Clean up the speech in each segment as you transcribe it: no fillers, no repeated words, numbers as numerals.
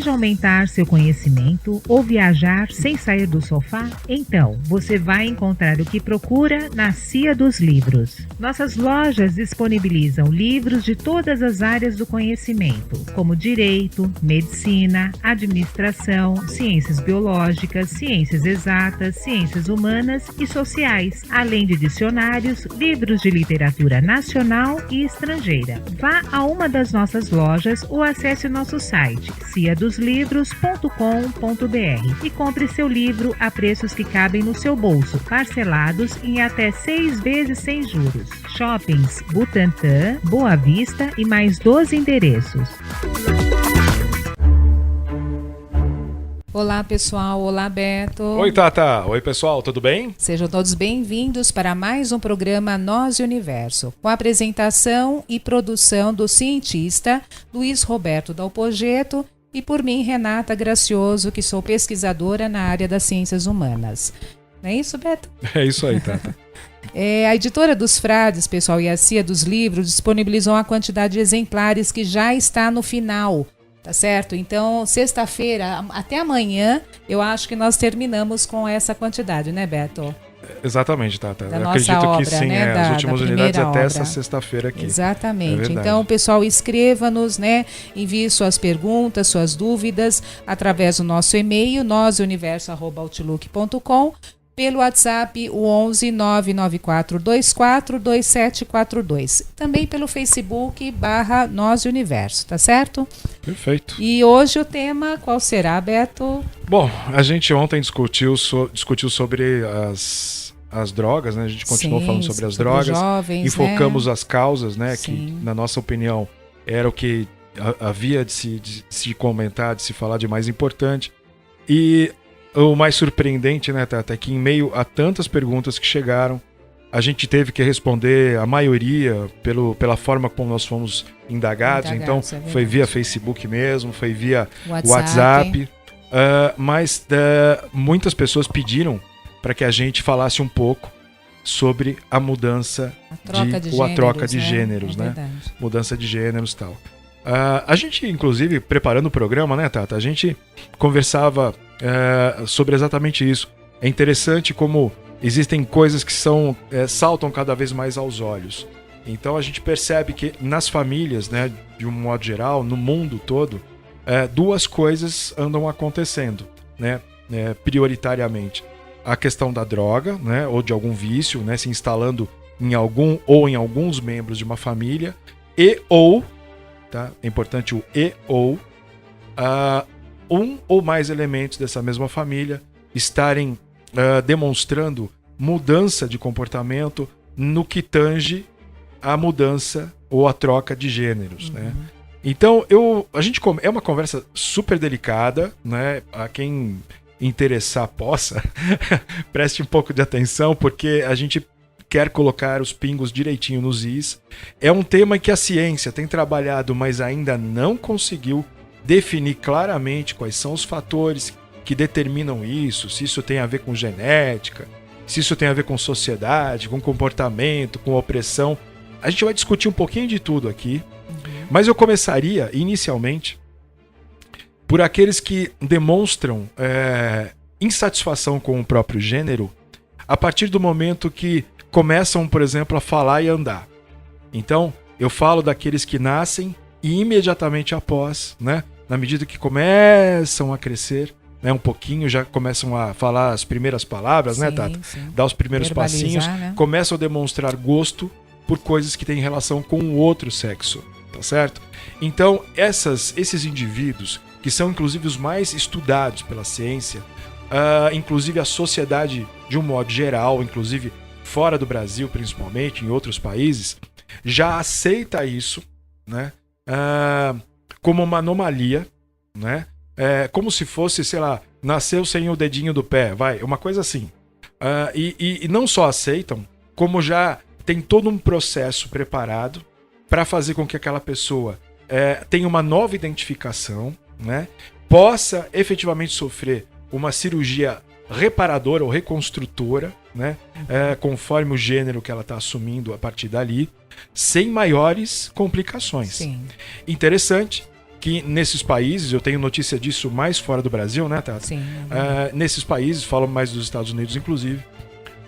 Deseja aumentar seu conhecimento ou viajar sem sair do sofá? Então, você vai encontrar o que procura na Cia dos Livros. Nossas lojas disponibilizam livros de todas as áreas do conhecimento, como direito, medicina, administração, ciências biológicas, ciências exatas, ciências humanas e sociais, além de dicionários, livros de literatura nacional e estrangeira. Vá a uma das nossas lojas ou acesse nosso site ciadoslivros.com.br e compre seu livro a preços que cabem no seu bolso, parcelados em até 6 vezes sem juros. Shoppings Butantã, Boa Vista e mais 12 endereços. Olá pessoal, olá Beto. Oi Tata, oi pessoal, tudo bem? Sejam todos bem-vindos para mais um programa Nós e Universo, com a apresentação e produção do cientista Luiz Roberto Dalpogetto e por mim, Renata Gracioso, que sou pesquisadora na área das ciências humanas. Não é isso, Beto? É isso aí, Tata. A editora dos Frades, pessoal, e a Cia dos Livros disponibilizou a quantidade de exemplares que já está no final. Tá certo? Então, sexta-feira, até amanhã, eu acho que nós terminamos com essa quantidade, né, Beto? Exatamente, Tata. Da eu nossa acredito obra, que sim, né? as últimas unidades até obra. essa sexta-feira aqui. Exatamente. Então, pessoal, escreva-nos, né? Envie suas perguntas, suas dúvidas através do nosso e-mail, nosuniverso@outlook.com, pelo WhatsApp, o 11 99424 2742. Também pelo Facebook, /Nós e Universo, tá certo? Perfeito. E hoje o tema, qual será, Beto? Bom, a gente ontem discutiu sobre as drogas, né? A gente continuou falando sobre as drogas. Jovens, e focamos né? as causas, né? Sim. Que, na nossa opinião, era o que havia de se comentar, de se falar de mais importante. E o mais surpreendente, né, Tata, é que em meio a tantas perguntas que chegaram, a gente teve que responder a maioria pela forma como nós fomos indagados. Então, foi via Facebook mesmo, foi via WhatsApp. Mas muitas pessoas pediram para que a gente falasse um pouco sobre a mudança a troca de gêneros, né? Mudança de gêneros e tal. A gente, inclusive, preparando o programa, né, Tata, a gente conversava sobre exatamente isso. É interessante como existem coisas que saltam cada vez mais aos olhos. Então a gente percebe que nas famílias, né, de um modo geral, no mundo todo, duas coisas andam acontecendo, né, prioritariamente. A questão da droga, né, ou de algum vício, né, se instalando em alguns membros de uma família, tá? É importante o um ou mais elementos dessa mesma família estarem demonstrando mudança de comportamento no que tange a mudança ou a troca de gêneros, né? Então, é uma conversa super delicada, né? A quem interessar possa, preste um pouco de atenção, porque a gente quer colocar os pingos direitinho nos is. É um tema que a ciência tem trabalhado, mas ainda não conseguiu definir claramente quais são os fatores que determinam isso, se isso tem a ver com genética, se isso tem a ver com sociedade, com comportamento, com opressão. A gente vai discutir um pouquinho de tudo aqui, mas eu começaria, inicialmente, por aqueles que demonstram insatisfação com o próprio gênero a partir do momento que começam, por exemplo, a falar e andar. Então, eu falo daqueles que nascem e imediatamente após, né, na medida que começam a crescer, né, um pouquinho, já começam a falar as primeiras palavras, sim, né, Tata? Sim. Dar os primeiros passinhos, né? Começam a demonstrar gosto por coisas que têm relação com o outro sexo, tá certo? Então, esses indivíduos, que são inclusive os mais estudados pela ciência, inclusive a sociedade de um modo geral, inclusive fora do Brasil principalmente, em outros países, já aceita isso, né, como uma anomalia, né, como se fosse, sei lá, nasceu sem o dedinho do pé, uma coisa assim. E não só aceitam, como já tem todo um processo preparado para fazer com que aquela pessoa tenha uma nova identificação, né, possa efetivamente sofrer uma cirurgia reparadora ou reconstrutora, né, conforme o gênero que ela está assumindo a partir dali, sem maiores complicações. Sim. Interessante que nesses países, eu tenho notícia disso mais fora do Brasil, né, Tata? Sim. Nesses países, falo mais dos Estados Unidos, inclusive,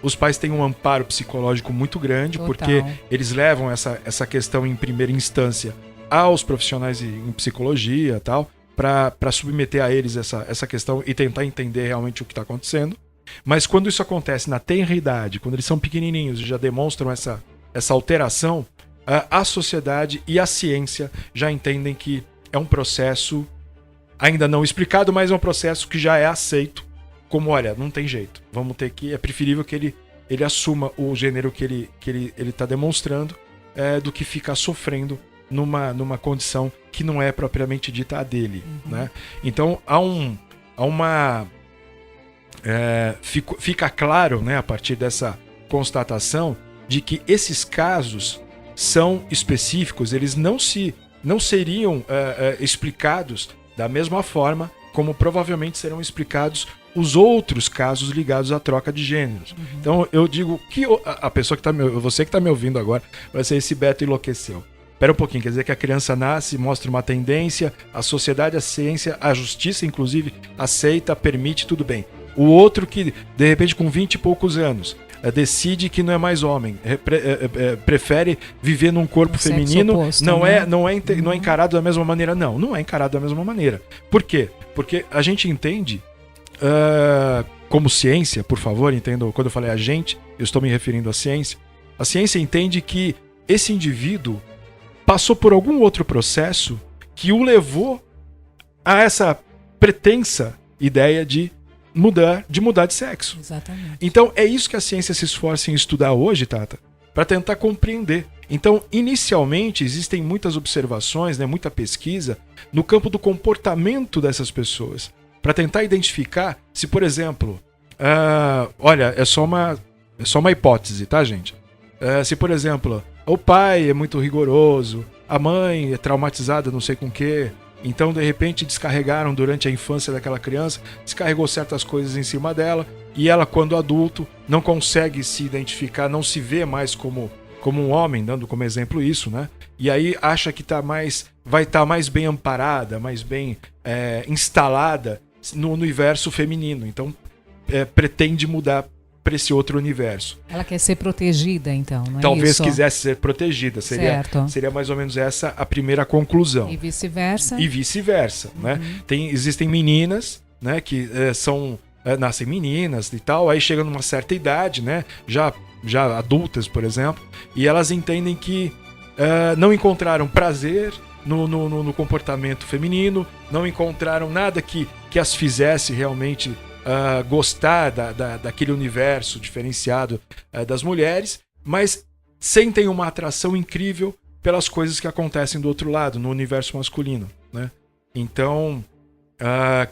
os pais têm um amparo psicológico muito grande, Total. porque eles levam essa questão em primeira instância aos profissionais em psicologia e tal, para submeter a eles essa questão e tentar entender realmente o que está acontecendo. Mas quando isso acontece na tenra idade, quando eles são pequenininhos e já demonstram essa alteração, a sociedade e a ciência já entendem que é um processo ainda não explicado, mas é um processo que já é aceito como, olha, não tem jeito, vamos ter que, é preferível que ele assuma o gênero que ele está demonstrando, do que ficar sofrendo numa condição que não é propriamente dita a dele, né? Então fica claro, né, a partir dessa constatação de que esses casos são específicos, eles não seriam explicados da mesma forma como provavelmente serão explicados os outros casos ligados à troca de gêneros. Então eu digo que a pessoa que você que está me ouvindo agora, vai ser esse Beto enlouqueceu. Espera um pouquinho, quer dizer que a criança nasce, mostra uma tendência, a sociedade, a ciência, a justiça, inclusive, aceita, permite, tudo bem. O outro que, de repente, com 20 e poucos anos, decide que não é mais homem, prefere viver num corpo feminino, oposto, não né? não é encarado da mesma maneira, não é encarado da mesma maneira. Por quê? Porque a gente entende, como ciência, por favor, entendam, quando eu falei a gente, eu estou me referindo à ciência. A ciência entende que esse indivíduo passou por algum outro processo que o levou a essa pretensa ideia de mudar de sexo. Exatamente. Então é isso que a ciência se esforça em estudar hoje, Tata, para tentar compreender. Então, inicialmente, existem muitas observações, né, muita pesquisa no campo do comportamento dessas pessoas, para tentar identificar se, por exemplo, olha, é só uma hipótese, tá, gente? Se, por exemplo, o pai é muito rigoroso, a mãe é traumatizada não sei com o quê, então, de repente, descarregaram durante a infância daquela criança, descarregou certas coisas em cima dela, e ela, quando adulto, não consegue se identificar, não se vê mais como um homem, dando como exemplo isso, né? E aí acha que vai estar mais bem amparada, mais bem instalada no universo feminino. Então, pretende mudar para esse outro universo. Ela quer ser protegida, então, não é Talvez isso? quisesse ser protegida. Seria mais ou menos essa a primeira conclusão. E vice-versa. Né? Existem meninas, né, que nascem meninas e tal, aí chegam numa certa idade, né, já adultas, por exemplo, e elas entendem que não encontraram prazer no comportamento feminino, não encontraram nada que as fizesse realmente gostar daquele universo diferenciado das mulheres, mas sentem uma atração incrível pelas coisas que acontecem do outro lado, no universo masculino, né? Então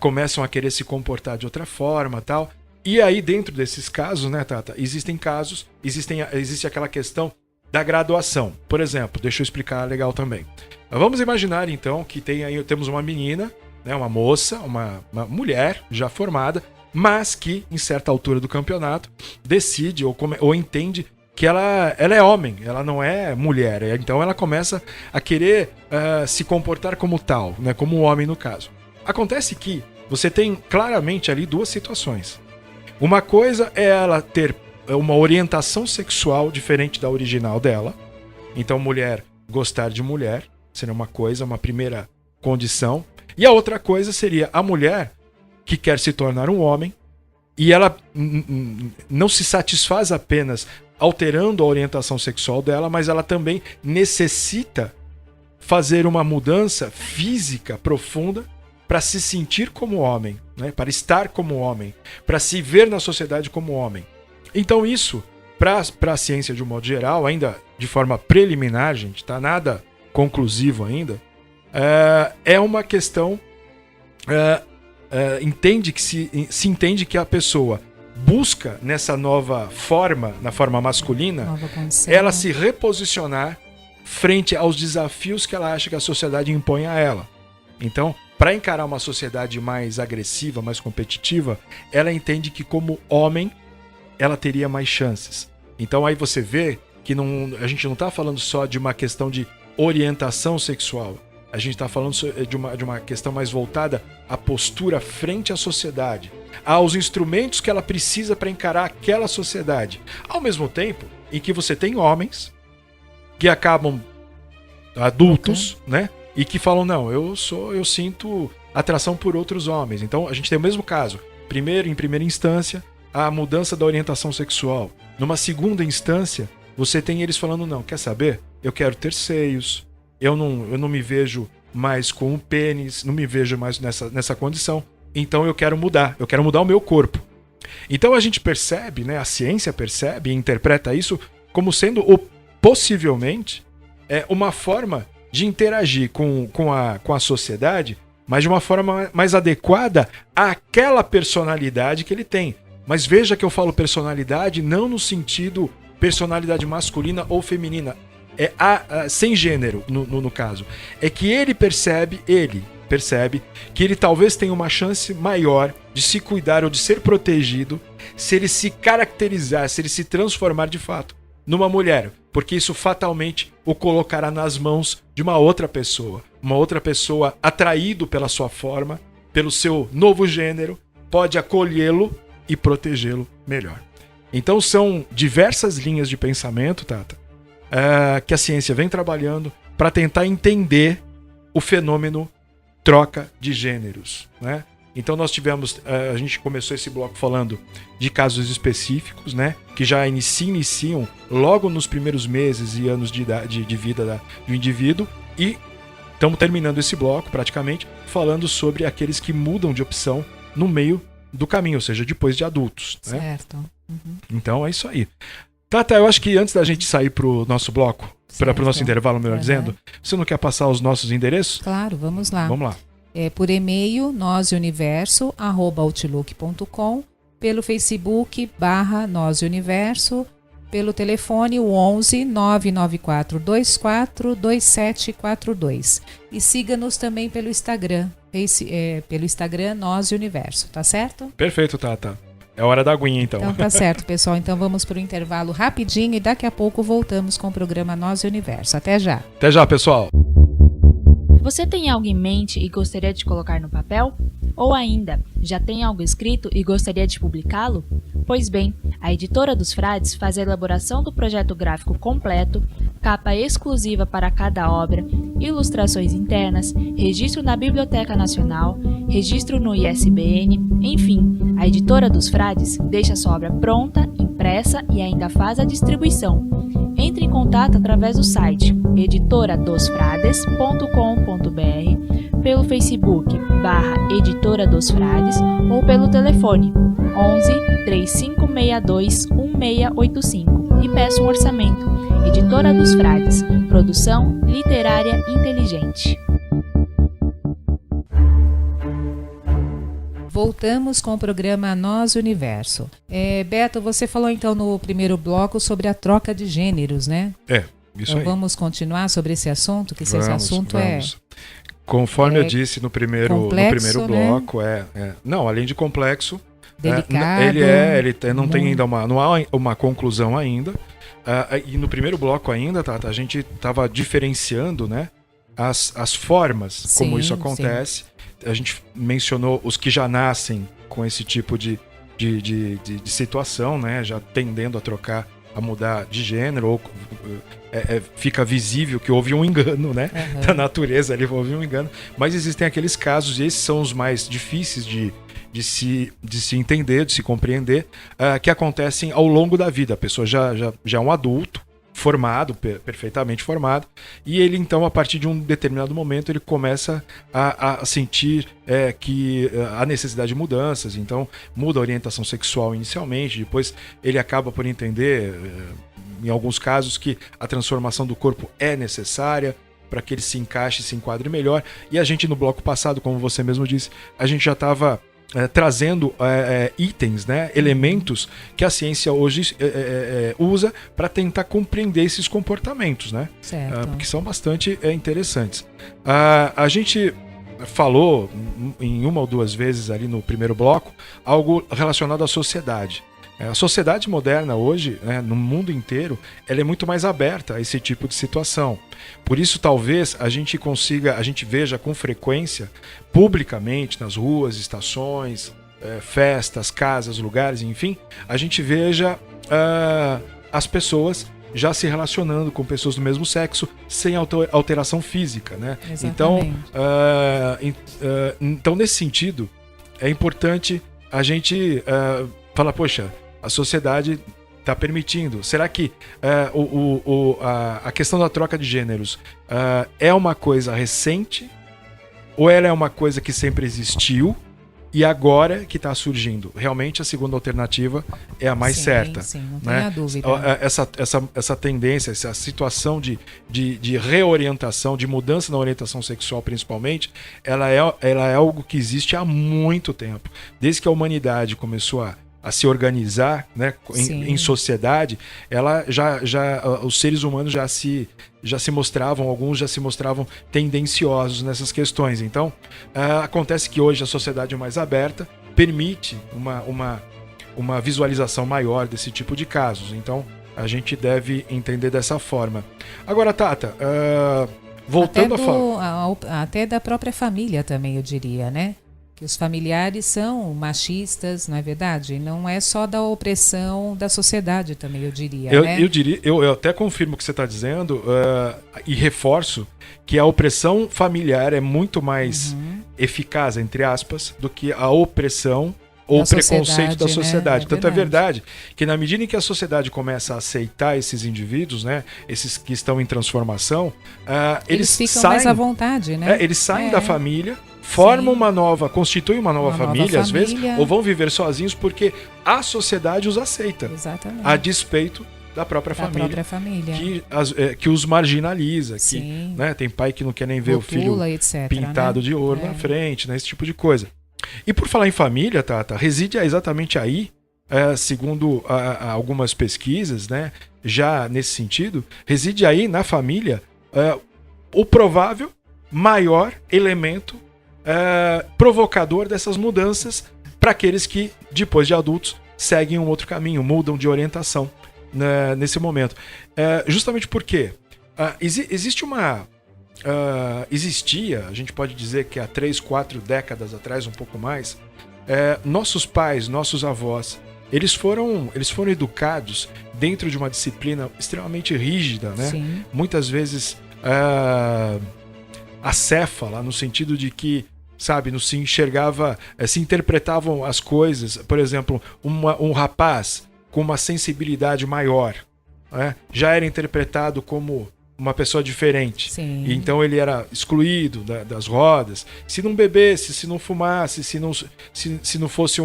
começam a querer se comportar de outra forma, tal. E aí, dentro desses casos, né, Tata, existe aquela questão da graduação. Por exemplo, deixa eu explicar legal também. Vamos imaginar então que temos uma menina, né, uma moça, uma mulher já formada, mas que, em certa altura do campeonato, decide ou entende que ela é homem, ela não é mulher. Então ela começa a querer se comportar como tal, né, como um homem no caso. Acontece que você tem claramente ali duas situações. Uma coisa é ela ter uma orientação sexual diferente da original dela. Então, mulher gostar de mulher seria uma coisa, uma primeira condição. E a outra coisa seria a mulher que quer se tornar um homem e ela não se satisfaz apenas alterando a orientação sexual dela, mas ela também necessita fazer uma mudança física profunda para se sentir como homem, né? Para estar como homem, para se ver na sociedade como homem. Então isso, para a ciência de um modo geral, ainda de forma preliminar, gente, tá nada conclusivo ainda, é uma questão, se entende que a pessoa busca nessa nova forma, na forma masculina, ela se reposicionar frente aos desafios que ela acha que a sociedade impõe a ela. Então, para encarar uma sociedade mais agressiva, mais competitiva, ela entende que como homem ela teria mais chances. Então aí você vê que a gente não está falando só de uma questão de orientação sexual. a gente está falando de uma questão mais voltada à postura frente à sociedade, aos instrumentos que ela precisa para encarar aquela sociedade. Ao mesmo tempo em que você tem homens que acabam adultos, né? E que falam, não, eu sinto atração por outros homens. Então a gente tem o mesmo caso. Em primeira instância, a mudança da orientação sexual. Numa segunda instância, você tem eles falando, não, quer saber? Eu quero ter seios, eu não me vejo mais com um pênis, não me vejo mais nessa condição, então eu quero mudar o meu corpo. Então a gente percebe, né, a ciência percebe e interpreta isso como sendo possivelmente uma forma de interagir com a sociedade, mas de uma forma mais adequada àquela personalidade que ele tem. Mas veja que eu falo personalidade não no sentido personalidade masculina ou feminina, sem gênero no caso. É que ele percebe que ele talvez tenha uma chance maior de se cuidar ou de ser protegido se ele se caracterizar, se ele se transformar de fato numa mulher, porque isso fatalmente o colocará nas mãos de uma outra pessoa atraído pela sua forma, pelo seu novo gênero, pode acolhê-lo e protegê-lo melhor. Então são diversas linhas de pensamento, Tata, que a ciência vem trabalhando para tentar entender o fenômeno troca de gêneros, né? Então nós tivemos, a gente começou esse bloco falando de casos específicos, né, que já iniciam logo nos primeiros meses e anos de vida do indivíduo, e estamos terminando esse bloco praticamente falando sobre aqueles que mudam de opção no meio do caminho, ou seja, depois de adultos, né? Certo. Uhum. Então é isso aí. Tata, eu acho que antes da gente sair para o nosso bloco, para o nosso intervalo, melhor dizendo, você não quer passar os nossos endereços? Claro, vamos lá. Vamos lá. Por e-mail, noseuniverso@outlook.com, pelo Facebook, @noseuniverso, pelo telefone, o 11 994 24 2742. E siga-nos também pelo Instagram, pelo Instagram Nose Universo, tá certo? Perfeito, Tata. É hora da aguinha, então. Então tá certo, pessoal. Então vamos para o intervalo rapidinho e daqui a pouco voltamos com o programa Nose Universo. Até já. Até já, pessoal. Você tem algo em mente e gostaria de colocar no papel? Ou ainda, já tem algo escrito e gostaria de publicá-lo? Pois bem, a Editora dos Frades faz a elaboração do projeto gráfico completo, capa exclusiva para cada obra, ilustrações internas, registro na Biblioteca Nacional, registro no ISBN, enfim, a Editora dos Frades deixa sua obra pronta, impressa e ainda faz a distribuição. Entre em contato através do site editoradosfrades.com.br, pelo Facebook /Editora dos Frades ou pelo telefone 11 3562 1685 e peça um orçamento. Editora dos Frades, produção literária inteligente. Voltamos com o programa Nós Universo. Beto, você falou então no primeiro bloco sobre a troca de gêneros, né? Isso então, aí. Vamos continuar sobre esse assunto? Que esse assunto vamos. Conforme eu disse no primeiro bloco, não, além de complexo, delicado, ele não tem ainda não há uma conclusão ainda. E no primeiro bloco ainda, Tata, a gente estava diferenciando, né, as formas como isso acontece. Sim. A gente mencionou os que já nascem com esse tipo de situação, né, já tendendo a mudar de gênero, ou fica visível que houve um engano, né, da natureza, ali houve um engano. Mas existem aqueles casos, e esses são os mais difíceis de se entender, de se compreender, que acontecem ao longo da vida. A pessoa já é um adulto, formado, perfeitamente formado, e ele então, a partir de um determinado momento, ele começa a sentir que a necessidade de mudanças. Então muda a orientação sexual inicialmente, depois ele acaba por entender, em alguns casos, que a transformação do corpo é necessária para que ele se encaixe, se enquadre melhor. E a gente, no bloco passado, como você mesmo disse, a gente já estava trazendo itens, né, elementos que a ciência hoje usa para tentar compreender esses comportamentos, né? Porque são bastante interessantes. A gente falou em uma ou duas vezes ali no primeiro bloco algo relacionado à sociedade. A sociedade moderna hoje, né, no mundo inteiro, ela é muito mais aberta a esse tipo de situação. Por isso, talvez, a gente veja com frequência, publicamente, nas ruas, estações, festas, casas, lugares, enfim, a gente veja as pessoas já se relacionando com pessoas do mesmo sexo sem alteração física, né? Então, nesse sentido, é importante a gente falar, poxa, a sociedade está permitindo. Será que a questão da troca de gêneros é uma coisa recente ou ela é uma coisa que sempre existiu e agora que está surgindo? Realmente a segunda alternativa é a mais certa. Sim, não né? tenha dúvida. Essa tendência, essa situação de reorientação, de mudança na orientação sexual principalmente, ela é algo que existe há muito tempo. Desde que a humanidade começou a se organizar, né, em sociedade, os seres humanos já se mostravam, alguns já se mostravam tendenciosos nessas questões. Então, acontece que hoje a sociedade mais aberta permite uma visualização maior desse tipo de casos. Então, a gente deve entender dessa forma. Agora, Tata, voltando a falar... Até da própria família também, eu diria, né? Que os familiares são machistas, não é verdade? Não é só da opressão da sociedade também, eu diria, né? Eu até confirmo o que você está dizendo e reforço que a opressão familiar é muito mais eficaz, entre aspas, do que a opressão ou preconceito da sociedade. Né? Tanto é verdade que na medida em que a sociedade começa a aceitar esses indivíduos, né, esses que estão em transformação, eles ficam saem, mais à vontade, né? Eles saem da família, formam constituem uma nova família, às vezes, ou vão viver sozinhos porque a sociedade os aceita. Exatamente. A despeito da própria família. Que os marginaliza. Que, né, tem pai que não quer nem ver o filho etc, pintado, né, de ouro na frente, né, esse tipo de coisa. E por falar em família, Tata, reside exatamente aí, segundo algumas pesquisas, né, já nesse sentido, reside aí na família o provável maior elemento provocador dessas mudanças para aqueles que, depois de adultos, seguem um outro caminho, mudam de orientação, né, nesse momento. Justamente porque existia, a gente pode dizer que há 3, 4 décadas atrás, um pouco mais, nossos pais, nossos avós, eles foram educados dentro de uma disciplina extremamente rígida, né? Sim. Muitas vezes acéfala, no sentido de que, sabe, não se enxergava, se interpretavam as coisas, por exemplo, um rapaz com uma sensibilidade maior, né, já era interpretado como uma pessoa diferente. Sim. E então ele era excluído das rodas. Se não bebesse, se não fumasse, se não fosse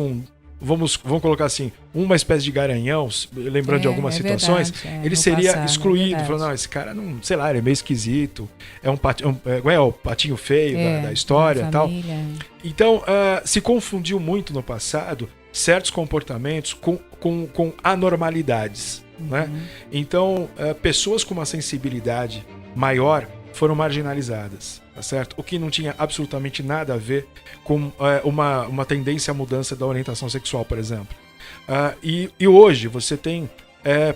vamos colocar assim, uma espécie de garanhão, lembrando de algumas situações, verdade, ele seria passado, excluído. Falando, não, esse cara não, sei lá, ele é meio esquisito, é o patinho feio da história e tal. Então, se confundiu muito no passado certos comportamentos com anormalidades. Né? Então, pessoas com uma sensibilidade maior foram marginalizadas, tá certo? O que não tinha absolutamente nada a ver com uma tendência à mudança da orientação sexual, por exemplo. E hoje você tem,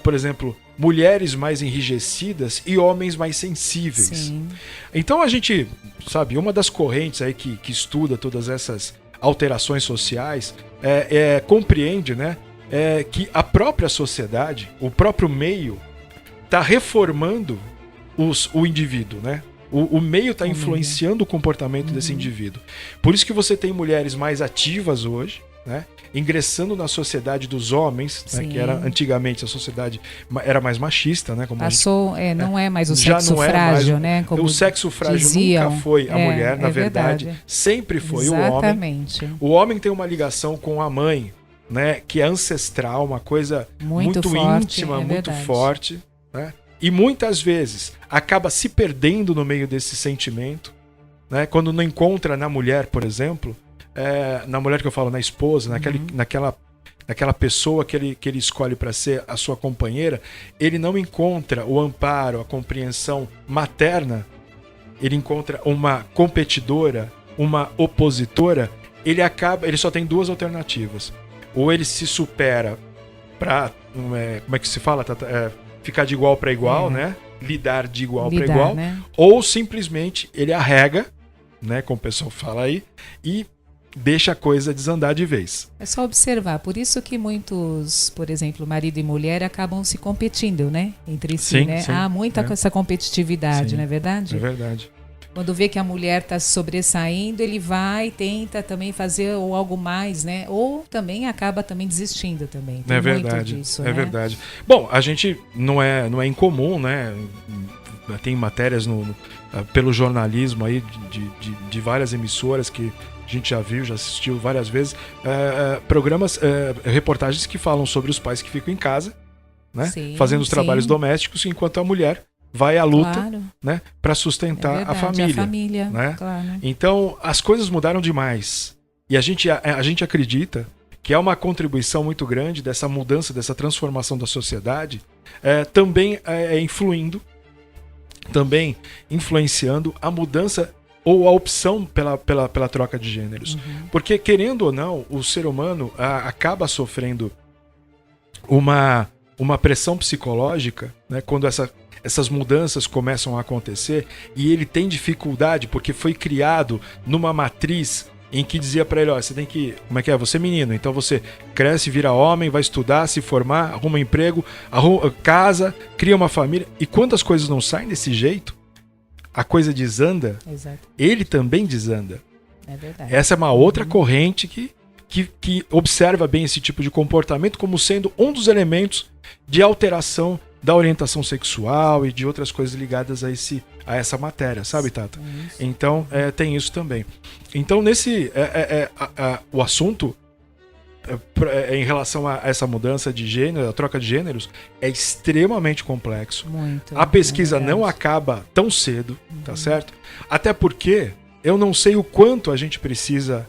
por exemplo, mulheres mais enrijecidas e homens mais sensíveis. Sim. Então a gente, sabe, uma das correntes aí que estuda todas essas alterações sociais compreende, né, que a própria sociedade, o próprio meio, está reformando o indivíduo, né? O meio está influenciando o comportamento desse indivíduo. Por isso que você tem mulheres mais ativas hoje, né, ingressando na sociedade dos homens, né, que era antigamente a sociedade era mais machista, né? Como não é mais o sexo frágil, né? Como o sexo frágil diziam, nunca foi a mulher, na verdade, sempre foi Exatamente. o homem. O homem tem uma ligação com a mãe, né, que é ancestral, uma coisa muito forte, íntima, muito forte, né? E muitas vezes acaba se perdendo no meio desse sentimento, né? Quando não encontra na mulher, por exemplo, na mulher que eu falo, na esposa, naquela pessoa que ele escolhe para ser a sua companheira, ele não encontra o amparo, a compreensão materna, ele encontra uma competidora, uma opositora, ele só tem duas alternativas. Ou ele se supera para, como é que se fala, ficar de igual para igual, né? Lidar de igual para igual, né? Ou simplesmente ele arrega, né, como o pessoal fala aí, e deixa a coisa desandar de vez. É só observar, por isso que muitos, por exemplo, marido e mulher acabam se competindo, né, entre si, Sim, né? sim, Há muita essa competitividade, Sim, não é verdade? É verdade. Quando vê que a mulher está se sobressaindo, ele vai, tenta também fazer ou algo mais, né? Ou também acaba também desistindo também. Tem É verdade, muito disso, é né? verdade. Bom, a gente não é incomum, né? Tem matérias pelo jornalismo aí de várias emissoras que a gente já viu, já assistiu várias vezes, programas, reportagens que falam sobre os pais que ficam em casa, né? Sim, fazendo os trabalhos sim. domésticos, enquanto a mulher vai à luta, Claro. né? Para sustentar É a verdade, família. Né? claro. Então, as coisas mudaram demais. E a gente acredita que é uma contribuição muito grande dessa mudança, dessa transformação da sociedade, também influenciando a mudança ou a opção pela troca de gêneros. Porque, querendo ou não, o ser humano acaba sofrendo uma pressão psicológica, né, quando essas mudanças começam a acontecer, e ele tem dificuldade porque foi criado numa matriz em que dizia pra ele, ó, você tem que, como é que é? Você é menino, então você cresce, vira homem, vai estudar, se formar, arruma um emprego, casa, cria uma família. E quando as coisas não saem desse jeito, a coisa desanda, Exato. ele também desanda. É verdade. Essa é uma outra corrente que observa bem esse tipo de comportamento como sendo um dos elementos de alteração da orientação sexual e de outras coisas ligadas a essa matéria, sabe, Tata? Isso. Então, tem isso também. Então, o assunto em relação a essa mudança de gênero, a troca de gêneros, é extremamente complexo. Muito. A pesquisa É não verdade. acaba tão cedo, tá certo? Até porque eu não sei o quanto a gente precisa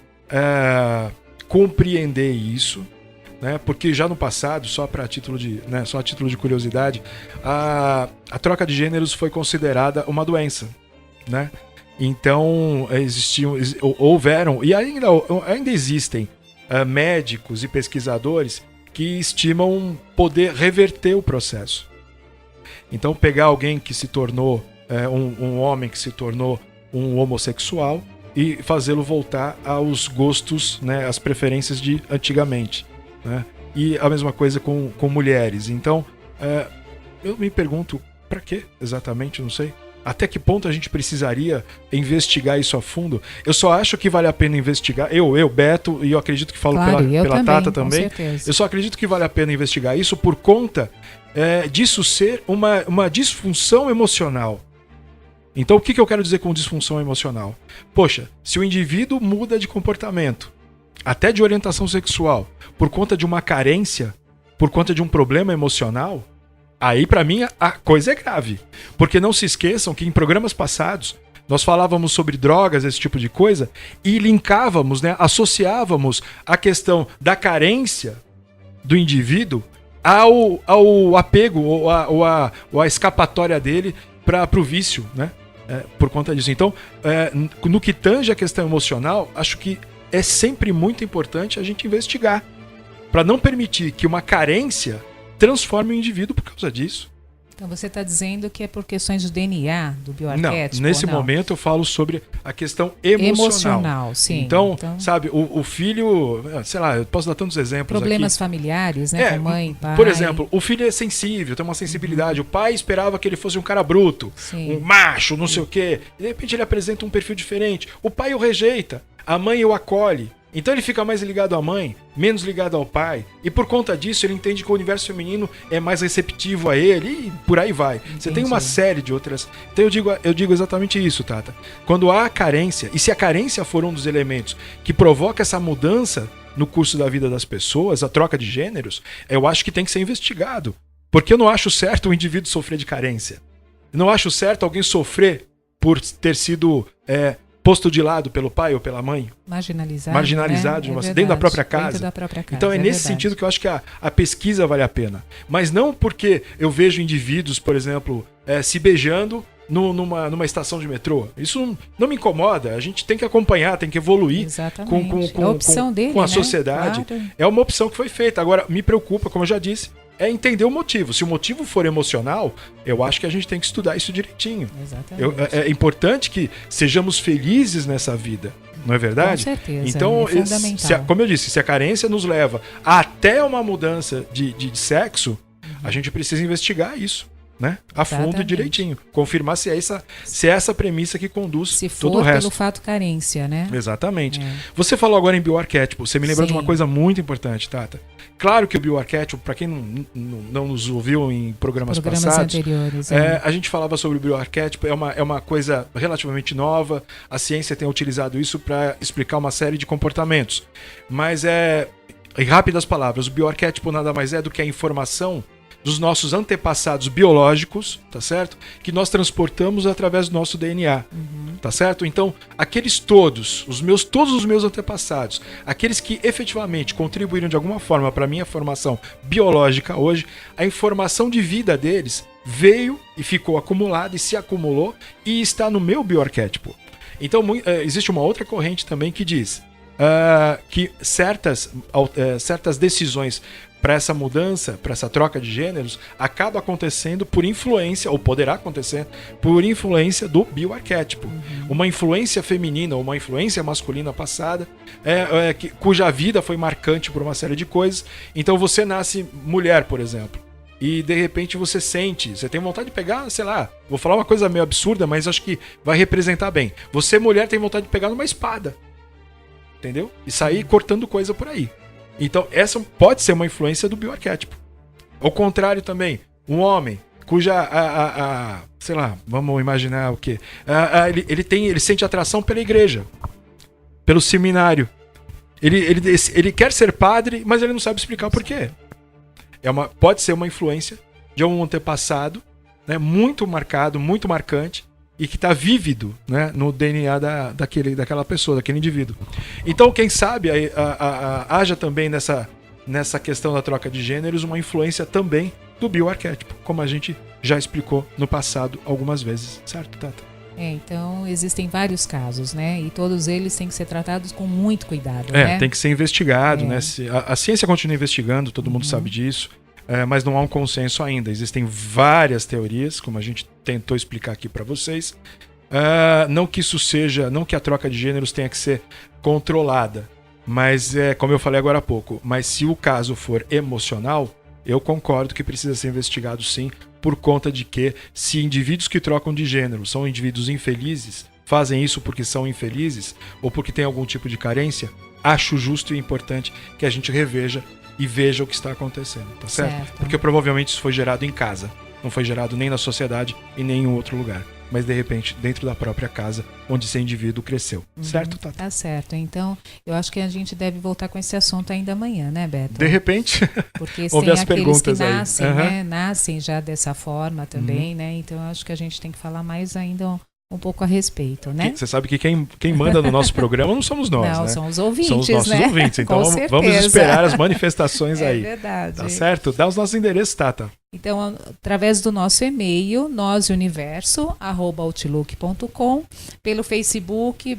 compreender isso, né? Porque já no passado, só a título de curiosidade, a troca de gêneros foi considerada uma doença, né? Então houveram e ainda existem médicos e pesquisadores que estimam poder reverter o processo. Então pegar alguém que se tornou um homem que se tornou um homossexual e fazê-lo voltar aos gostos, né, às preferências de antigamente, né? E a mesma coisa com mulheres. Então, eu me pergunto, para quê exatamente? Não sei. Até que ponto a gente precisaria investigar isso a fundo? Eu só acho que vale a pena investigar. Eu Beto, e eu acredito que falo Claro, pela também, Tata com também. certeza. Eu só acredito que vale a pena investigar isso por conta disso ser uma disfunção emocional. Então, o que eu quero dizer com disfunção emocional? Poxa, se o indivíduo muda de comportamento, até de orientação sexual, por conta de uma carência, por conta de um problema emocional, aí pra mim a coisa é grave. Porque não se esqueçam que em programas passados nós falávamos sobre drogas, esse tipo de coisa, e linkávamos, né, associávamos a questão da carência do indivíduo ao apego ou a escapatória dele para o vício, né? Por conta disso. Então, no que tange a questão emocional, acho que é sempre muito importante a gente investigar para não permitir que uma carência transforme o indivíduo por causa disso. Então você está dizendo que é por questões do DNA, do bioarquétipo? Não, nesse momento eu falo sobre a questão emocional. Sim. Então, sabe, o filho, sei lá, eu posso dar tantos exemplos problemas aqui. familiares, né, com mãe, pai. Por exemplo, o filho é sensível, tem uma sensibilidade. O pai esperava que ele fosse um cara bruto, Sim. um macho, não sei o quê. E de repente ele apresenta um perfil diferente. O pai o rejeita, a mãe o acolhe. Então ele fica mais ligado à mãe, menos ligado ao pai. E por conta disso ele entende que o universo feminino é mais receptivo a ele e por aí vai. Entendi. Você tem uma série de outras... Então eu digo exatamente isso, Tata. Quando há carência, e se a carência for um dos elementos que provoca essa mudança no curso da vida das pessoas, a troca de gêneros, eu acho que tem que ser investigado. Porque eu não acho certo o indivíduo sofrer de carência. Eu não acho certo alguém sofrer por ter sido... posto de lado pelo pai ou pela mãe. Marginalizado, né? Dentro da própria casa. Dentro da própria casa. Então é nesse sentido que eu acho que a pesquisa vale a pena. Mas não porque eu vejo indivíduos, por exemplo, se beijando numa estação de metrô. Isso não me incomoda. A gente tem que acompanhar, tem que evoluir com a opção dele, com a né? sociedade. Claro. É uma opção que foi feita. Agora, me preocupa, como eu já disse, é entender o motivo. Se o motivo for emocional, eu acho que a gente tem que estudar isso direitinho. Exatamente. É importante que sejamos felizes nessa vida. Não é verdade? Com certeza. Então, é fundamental. como eu disse, se a carência nos leva até uma mudança de sexo, a gente precisa investigar isso, né? A fundo e direitinho. Confirmar se é essa premissa que conduz se todo o for resto. pelo fato carência, né? Exatamente. Você falou agora em bioarquétipo. Você me lembrou de uma coisa muito importante, Tata. Claro que o bioarquétipo, para quem não nos ouviu em programas passados, anteriores, a gente falava sobre o bioarquétipo, é uma coisa relativamente nova, a ciência tem utilizado isso para explicar uma série de comportamentos. Mas em rápidas palavras, o bioarquétipo nada mais é do que a informação dos nossos antepassados biológicos, tá certo? Que nós transportamos através do nosso DNA, tá certo? Então, todos os meus antepassados, aqueles que efetivamente contribuíram de alguma forma para a minha formação biológica hoje, a informação de vida deles veio e ficou acumulada e se acumulou e está no meu bioarquétipo. Então, existe uma outra corrente também que diz que certas decisões para essa mudança, para essa troca de gêneros, acaba acontecendo por influência, ou poderá acontecer, por influência do bioarquétipo. Uma influência feminina ou uma influência masculina passada, cuja vida foi marcante por uma série de coisas. Então você nasce mulher, por exemplo, e de repente você tem vontade de pegar, sei lá, vou falar uma coisa meio absurda, mas acho que vai representar bem. Você, mulher, tem vontade de pegar numa espada, entendeu? E sair cortando coisa por aí. Então, essa pode ser uma influência do bioarquétipo. Ao contrário também, um homem cuja, sei lá, vamos imaginar o quê? Ele sente atração pela igreja, pelo seminário. Ele quer ser padre, mas ele não sabe explicar o porquê. Pode ser uma influência de um antepassado, né, muito marcado, muito marcante, e que está vívido, né, no DNA daquela pessoa, daquele indivíduo. Então, quem sabe, haja também nessa questão da troca de gêneros uma influência também do bioarquétipo, como a gente já explicou no passado algumas vezes. Certo, Tata? Então, existem vários casos, né? E todos eles têm que ser tratados com muito cuidado, né? Tem que ser investigado, né? A ciência continua investigando, todo mundo sabe disso. Mas não há um consenso ainda. Existem várias teorias, como a gente tentou explicar aqui para vocês. Não que a troca de gêneros tenha que ser controlada, mas como eu falei agora há pouco, mas se o caso for emocional, eu concordo que precisa ser investigado sim, por conta de que se indivíduos que trocam de gênero são indivíduos infelizes, fazem isso porque são infelizes ou porque têm algum tipo de carência, acho justo e importante que a gente reveja e veja o que está acontecendo, tá certo? Porque provavelmente isso foi gerado em casa, não foi gerado nem na sociedade e nem em outro lugar, mas de repente dentro da própria casa onde esse indivíduo cresceu, certo, Tata? Tá certo, então eu acho que a gente deve voltar com esse assunto ainda amanhã, né, Beto? De repente, porque houve as aqueles perguntas que nascem, aí. né, nascem já dessa forma também, né, então eu acho que a gente tem que falar mais ainda um pouco a respeito, né? Você sabe que quem manda no nosso programa não somos nós, não, né? são os ouvintes, são os nossos né? ouvintes, então vamos esperar as manifestações aí. É verdade. Tá certo? Dá os nossos endereços, Tata. Então, através do nosso e-mail, noseuniverso@outlook.com, pelo Facebook,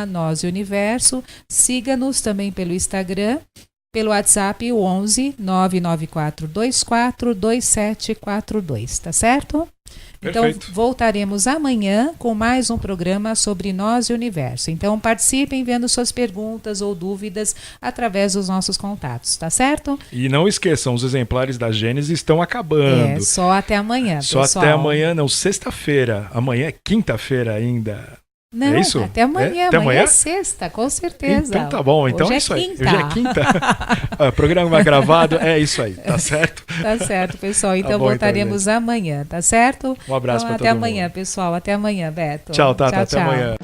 /noseuniverso, siga-nos também pelo Instagram, pelo WhatsApp, o 11 99424 2742, tá certo? Perfeito. Então, voltaremos amanhã com mais um programa sobre nós e o universo. Então, participem vendo suas perguntas ou dúvidas através dos nossos contatos, tá certo? E não esqueçam, os exemplares da Gênesis estão acabando. Só até amanhã, Só pessoal. até amanhã, não, sexta-feira. Amanhã é quinta-feira ainda. Não, é isso? Até amanhã. Até amanhã é sexta, com certeza. Então tá bom, então Hoje é isso aí. quinta. Hoje é quinta. O programa vai gravado, é isso aí, tá certo? Tá certo, pessoal. Então Tá bom, voltaremos amanhã, tá certo? Um abraço então, pra todo até amanhã, mundo. pessoal. Até amanhã, Beto. Tchau, Tata. Até amanhã.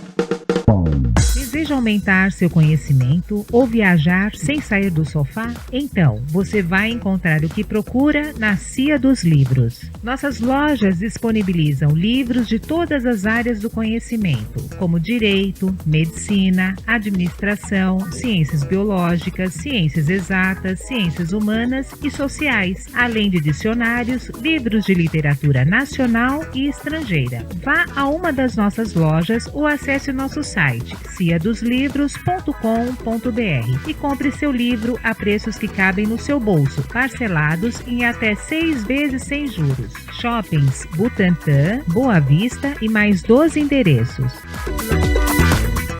Deseja aumentar seu conhecimento ou viajar sem sair do sofá? Então, você vai encontrar o que procura na Cia dos Livros. Nossas lojas disponibilizam livros de todas as áreas do conhecimento, como direito, medicina, administração, ciências biológicas, ciências exatas, ciências humanas e sociais, além de dicionários, livros de literatura nacional e estrangeira. Vá a uma das nossas lojas ou acesse o nosso site ciadoslivros.com.br e compre seu livro a preços que cabem no seu bolso, parcelados em até 6 vezes sem juros. Shoppings Butantã, Boa Vista e mais 12 endereços.